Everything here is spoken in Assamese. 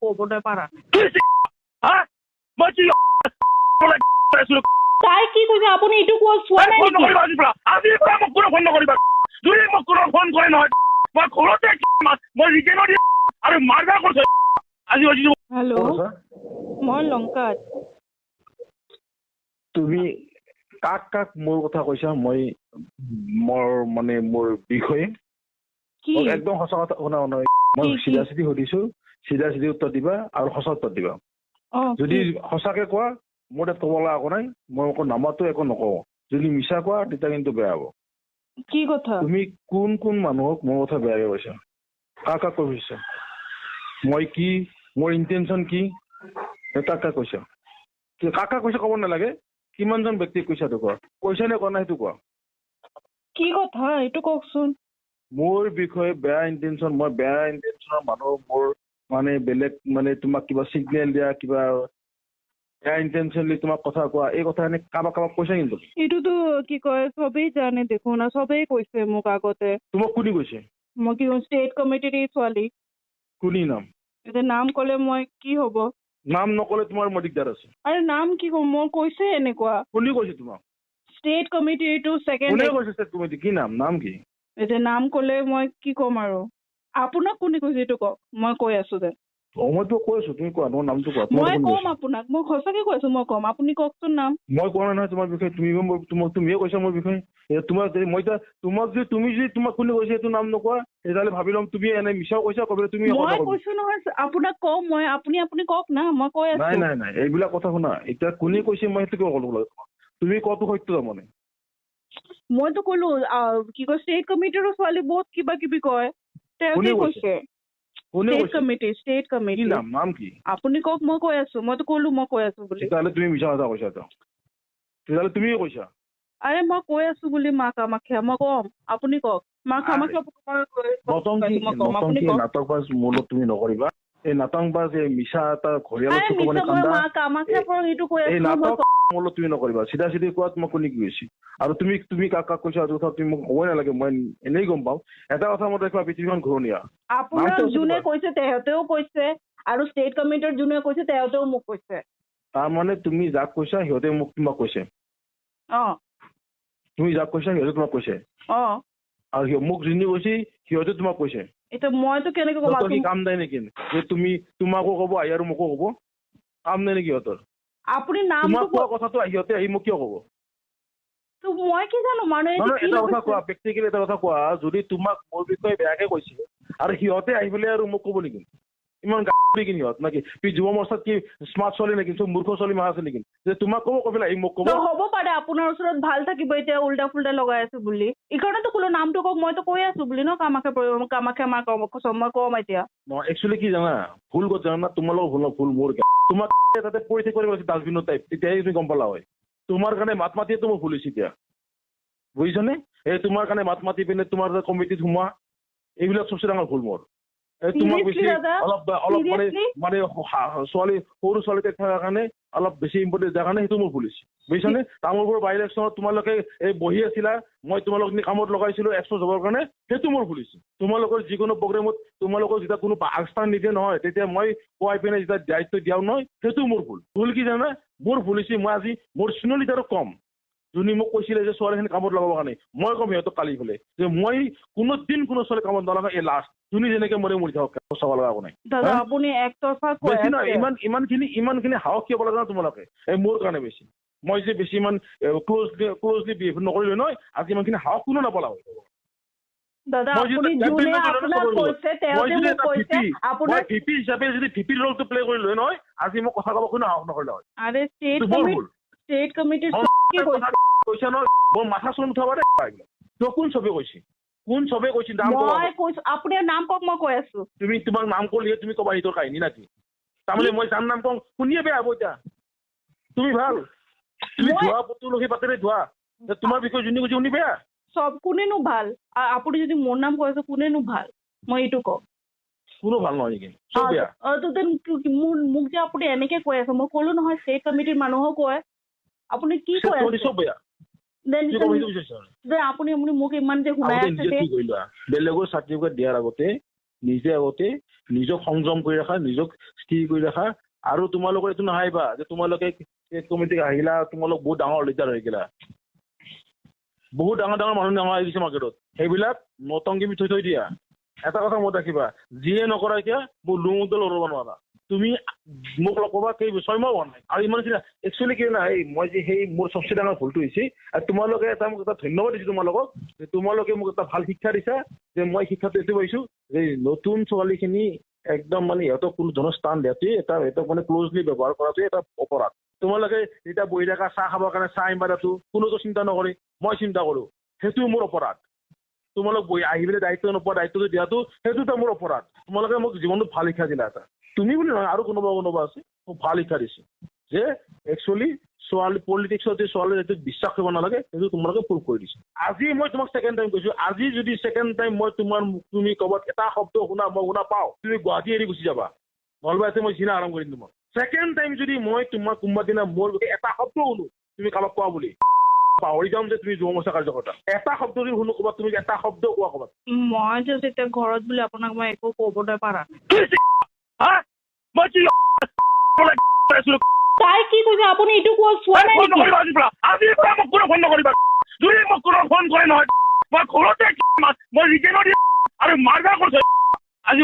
ক'বলৈ পাৰা তাই কি কৈছে আপুনি এইটো চোৱা নাই নেকি? হেল্ল' মই লংকাত। তুমি কাক কাক মোৰ কথা কৈছা? মই মোৰ বিষয়ে একদম সঁচা কথা শুনা নহয়। মই চিধা চিধি সুধিছো, চিধা চিধি উত্তৰ দিবা আৰু সঁচা উত্তৰ দিবা। যদি সঁচাকে কোৱা মোৰ তাত ক'ব লগা একো নাই, মই একো নামাতো একো নকওঁ। যদি মিছা কোৱা তেতিয়া কিন্তু বেয়া হ'ব। কি কথা? তুমি কোন কোন মানুহক মোৰ কথা বেয়াকে কৈছা? কাক কাক কৈছা? মই কি, মোৰ ইণ্টেনশ্যন কি, কাক কাক কৈছা? কাক কাক কৈছা ক'ব নালাগে, কিমানজন ব্যক্তিক কৈছা তো কোৱা। কৈছা নে কোৱা নাই সেইটো কোৱা। কি কথা এইটো কওকচোন। মোৰ বিষয়ে বেয়া ইণ্টেনশ্যন, মই বেয়া ইণ্টেনশ্যনৰ মানুহ, মোৰ বেলেগ তোমাক কিবা চিগনেল দিয়া, কিবা বেয়া ইণ্টেনশ্যনলি তোমাক কথা কোৱা, এই কথা এনে কাৰোবাক কাৰোবাক কৈছা কিন্তু? এইটোতো কি কয় চবেই জানে দেখোন, চবেই কৈছে মোক আগতে। তোমাক কোনে কৈছে? মই কি ষ্টেট কমিটিৰ এই ছোৱালী। কোনে নাম? এতিয়া নাম ক'লে মই কি হ'ব? নাম নকলে তোমাৰ মই দিগদাৰ আছে। আৰে নাম কি ক'ম, মই কৈছে এনেকুৱা। কোনে কৈছে তোমাক? ষ্টেট কমিটিৰ এইটো ছেকেণ্ড। কোনে কৈছে ষ্টেট কমিটি? কি নাম? নাম কি? এতিয়া নাম ক'লে মই কি ক'ম আৰু? আপোনাক কোনে কৈছে এইটো কওক, মই কৈ আছো যে। মইতো কৈ আছো, তুমি কোৱা, তোমাৰ নামটো কোৱা। মই ক'ম আপোনাক, মই সঁচাকে কৈ আছো, মই ক'ম, আপুনি কওকচোন নাম। মই কোৱা নাই নহয় তোমাৰ বিষয়ে, তুমিয়ে কৈছা মোৰ বিষয়ে। তোমাক যদি মই তুমি যদি তোমাক কোনে কৈছে সেইটো নাম নোকোৱা, তেতিয়াহ'লে ভাবি ল'ম তুমি এনে মিছাও কৈছা, কবি তুমি। মই কৈছো নহয় আপোনাক কম, মই আপুনি কওক না, মই কৈ আছো। নাই নাই নাই, এইবিলাক কথা শুনা। এতিয়া কোনে কৈছে মই সেইটো কিয় ক'লো? তুমি কোৱাটো সত্য তাৰমানে। মইতো ক'লো কি কয় ষ্টেট কমিটিৰো ছোৱালী বহুত কিবা কিবি কয়। কোনে কৈছে ষ্টেট কমিটি। নাম কি? আপুনি কওক, মই কৈ আছো, মইতো ক'লো মই কৈ আছো বুলি। তেতিয়াহ'লে তুমি মিছা কথা কৈছা। তেতিয়াহ'লে তুমিয়ে কৈছা। আৰে মই কৈ আছো বুলি মা কামাখ্যা, মই ক'ম, আপুনি কওক। মা কামাখ্যা নাটকবাজ মূলত তুমি নকৰিবা। এই নাটকবাজ এই মিছা এটা ঘৰিয়ালৰ মূলত তুমি নকৰিবা। চিধা চিধি কোৱাত মই কোনে কি কৈছে আৰু তুমি কাক কাক কৈছা তুমি মোক ক'বই নালাগে, মই এনেই গম পাওঁ। এটা কথা মনত ৰাখিবা, পৃথিৱীখন ঘূৰণীয়া। আপোনাৰ যোনে কৈছে তেহেঁতেও কৈছে আৰু ষ্টেট কমিটিৰ যোনে কৈছে তেহেঁতেও মোক কৈছে। তাৰমানে তুমি যাক কৈছা সিহঁতে তোমাক কৈছে। তুমি যাক কৈছা সিহঁতে তোমাক কৈছে। আৰু মোক যোনে কৈছে সিহঁতে তোমাক কৈছে। এতিয়া মইতো কেনেকে ক'ম? কাম নাই নেকি যে তুমি তোমাকো ক'ব আহি আৰু মোকো ক'ব? কাম নাই নেকি সিহঁতৰ? আপুনি নাম কোৱা কথাটো সিহঁতে আহি মোক কিয় ক'ব? মই কি জানো মানুহে এটা কথা কোৱা, প্ৰেক্টিকেলি এটা কথা কোৱা। যদি তোমাক মোৰ বিষয়ে বেয়াকে কৈছে আৰু সিহঁতে আহি পেলাই আৰু মোক ক'ব নেকি? ইমান নেকি সিহঁত নাকি? যুৱ মৰ্চাত কি স্মাৰ্ট ছোৱালী নেকি? চব মূৰ্খ ছোৱালী মাহ আছে নেকি যে তোমাক ক'ব আহি মোক ক'ব? হ'ব পাৰে আপোনাৰ ওচৰত ভাল থাকিব, এতিয়া উল্টা ফুল্টা লগাই আছো বুলি। এইকাৰণেতো ক'লো নামটো কওক, মইতো কৈ আছো বুলি ন। কামাখ্যা মা মই কম এতিয়া। একচুৱেলি কি জানা, ভুল ক'ত জানা? তোমালোকৰ ভুল মোৰ। তোমাক তাতে পৰি থাকিব ডাষ্টবিনৰ টাইপ, তেতিয়াহে তুমি গম পালা হয়। তোমাৰ কাৰণে মাত মাতিয়েতো মোৰ ভুল হৈছে এতিয়া, বুজিছানে? এই তোমাৰ কাৰণে মাত মাতি পিনে তোমাৰ কমিটিত সোমোৱা, এইবিলাক চবচে ডাঙৰ ভুল মোৰ। তোমাক বেছি অলপ ছোৱালী সৰু ছোৱালী থকাৰ কাৰণে অলপ বেছি ইম্পৰ্টেণ্ট দিয়াৰ কাৰণে সেইটো মোৰ ভুল হৈছে, বুজিছানে? তামোলপুৰ বাই ইলেকশ্যনত তোমালোকে এই বহি আছিলা, মই তোমালোক কামত লগাইছিলো এক্সপ'জ হ'বৰ কাৰণে, সেইটো মোৰ ভুল হৈছে। তোমালোকৰ যিকোনো প্ৰগ্ৰেমত তোমালোকৰ যেতিয়া কোনো আগস্থান নিদিয়ে নহয়, তেতিয়া মই কোৱাই পিনে যেতিয়া দায়িত্ব দিয়াও নহয়, সেইটো মোৰ ভুল। ভুল কি জানা? মোৰ ভুল হৈছে মই আজি মোৰ চিনিয়ৰ লিডাৰক কম, যোনে মোক কৈছিলে যে ছোৱালীখিনি কামত লগাবৰ কাৰণে, মই ক'ম সিহঁতক কালি পেলে যে মই কোনো ছোৱালী কামত নলগা, এই লাষ্ট। যোনে যেনেকে মৰি থাকক, চাব লগা একো নাই। ইমানখিনি সাহস কিয় পালা জানা তোমালোকে? এই মোৰ কাৰণে বেছি। মই যে বেছি ইমান ক্লজলি বিহেভ নকৰিলো নহয়, আজি ইমানখিনি সাহস কোনো নাপালা হয়। ভিপি হিচাপে যদি ভিপি ৰোলটো প্লে কৰিলো নহয়, আজি মোক কথা ক'ব কোনো সাহস নকৰিলা হয়। কৈছা নহয়, মোৰ মাথা চোন উঠাব দে। কোন চবে কৈছে? কোন চবে কৈছে? আপোনাৰ নাম কওক, মই কৈ আছো। তুমি তোমাক নাম কৰিলে তুমি ক'বা এইটোৰ কাহিনী নাকি? তাৰমানে মই যাৰ নাম কওঁ শুনিয়ে বেয়া হ'ব। এতিয়া তুমি ভাল, তুমি ধোৱা তুলসী পাতেৰে ধোৱা, তোমাৰ বিষয়ে যোনে কৈছে শুনি বেয়া। চব কোনেনো ভাল? আপুনি যদি মোৰ নাম কৈ আছে কোনেনো ভাল, মই এইটো কওক। কোনো ভাল নহয় নেকি? চব বেয়া। মোক যে আপুনি এনেকে কৈ আছে, মই ক'লো নহয় ষ্টেট কমিটিৰ মানুহো কয়। আপুনি কি কৈ আছে? চব বেয়া। আপুনি মোক ইমান যে শুনাই আছে, বেলেগৰ চাৰ্টিফিকেট দিয়াৰ আগতে নিজে আগতে নিজক সংযম কৰি ৰাখা, নিজক স্থিৰ কৰি ৰাখা। আৰু তোমালোকৰ এইটো নাহাইবা যে তোমালোকে কমিটিক আহিলা, তোমালোক বহুত ডাঙৰ লিডাৰ হৈ গেলা, বহুত ডাঙৰ ডাঙৰ মানুহ নামা আহিছে মাৰ্কেটত, সেইবিলাক নতংগী থৈ থৈ দিয়া। এটা কথা মনত ৰাখিবা, যিয়ে নকৰা এতিয়া মোৰ লুমুদল লৰব নোৱাৰা। তুমি মোক লগ পাবা 6 মাহ হোৱা নাই। আৰু ইমান একচুৱেলি কি না, মই যে সেই মোৰ চবচে ডাঙৰ ভুলটো হৈছে, আৰু তোমালোকে এটা মোক এটা ধন্যবাদ দিছোঁ তোমালোকক, যে তোমালোকে মোক এটা ভাল শিক্ষা দিছা। যে মই শিক্ষাটো এইটো পাইছোঁ যে নতুন ছোৱালীখিনি একদম মানে সিহঁতক কোনো ধৰণৰ স্থান দিয়াটোৱে সিহঁতক মানে ক্ল'জলি ব্যৱহাৰ কৰাটোৱে এটা অপৰাধ। তোমালোকে যেতিয়া বহি থকা চাহ খাবৰ কাৰণে চাহ আনিবা দিয়াটো কোনোতো চিন্তা নকৰে, মই চিন্তা কৰোঁ, সেইটো মোৰ অপৰাধ। তোমালোক বহি আহি পেলাই দায়িত্ব নোপোৱা, দায়িত্বটো দিয়াটো সেইটো এটা মোৰ অপৰাধ। তোমালোকে মোক জীৱনটোত ভাল শিক্ষা দিলা এটা। তুমি বুলি নহয়, আৰু কোনোবা আছে মোক ভাল শিক্ষা দিছে যে একচুৱেলি ছোৱালী পলিটিক্সত যে ছোৱালীৰ এইটো বিশ্বাস কৰিব নালাগে, সেইটো তোমালোকে প্ৰুভ কৰি দিছে। আজি মই তোমাক ছেকেণ্ড টাইম কৈছোঁ, আজি যদি ছেকেণ্ড টাইম মই তুমি ক'ৰবাত এটা শব্দ মই শুনা পাওঁ, তুমি গুৱাহাটী এৰি গুচি যাবা, নহ'লে এতিয়া মই চিনা আৰম্ভ কৰিম তোমাক। ছেকেণ্ড টাইম যদি মই তোমাক কোনোবা দিনা মোৰ এটা শব্দ শুনো তুমি কাৰোবাক কোৱা বুলি, পাহৰি যাম যে তুমি যুৱ মৰ্চা কাৰ্যকৰ্তা। এটা শব্দ যদি শুনো ক'ৰবাত, তুমি এটা শব্দ কোৱা ক'ৰবাত। মই যে এতিয়া ঘৰত বুলি আপোনাক মই একো ক'বলৈ পাৰা নাই। তাই কি কৈছে আপুনি এইটো চোৱা নাই নেকি? আজিৰ পৰা মোক কোনো ফোন নকৰিবা। যদি মোক কোনো ফোন কৰে নহয়, মই ঘৰতে মই ৰিটেইনৰ আৰু মাৰ্ডাৰ কৰিছোঁ আজি।